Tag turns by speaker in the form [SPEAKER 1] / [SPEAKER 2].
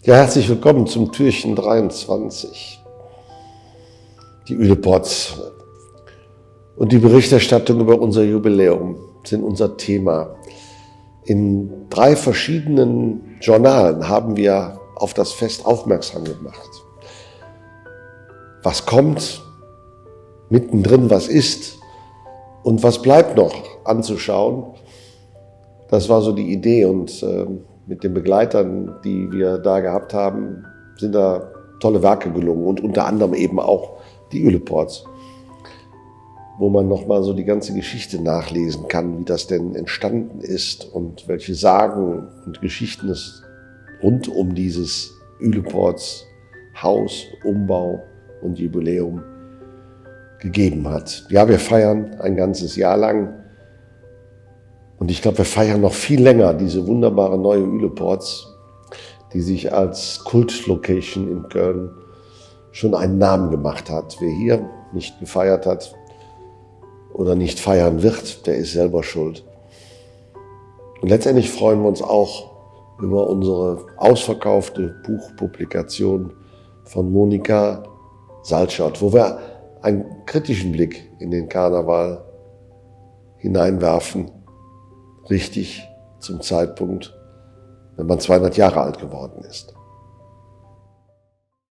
[SPEAKER 1] Ja, herzlich willkommen zum Türchen 23. Die Üleports und die Berichterstattung über unser Jubiläum sind unser Thema. In 3 verschiedenen Journalen haben wir auf das Fest aufmerksam gemacht. Was kommt, mittendrin was ist und was bleibt noch anzuschauen. Das war so die Idee und mit den Begleitern, die wir da gehabt haben, sind da tolle Werke gelungen und unter anderem eben auch die Üleports, wo man nochmal so die ganze Geschichte nachlesen kann, wie das denn entstanden ist und welche Sagen und Geschichten es rund um dieses Üleports Haus, Umbau und Jubiläum gegeben hat. Ja, wir feiern ein ganzes Jahr lang. Und ich glaube, wir feiern noch viel länger diese wunderbare neue Üleports, die sich als Kultlocation in Köln schon einen Namen gemacht hat. Wer hier nicht gefeiert hat oder nicht feiern wird, der ist selber schuld. Und letztendlich freuen wir uns auch über unsere ausverkaufte Buchpublikation von Monika Saltschott, wo wir einen kritischen Blick in den Karneval hineinwerfen. Richtig zum Zeitpunkt, wenn man 200 Jahre alt geworden ist.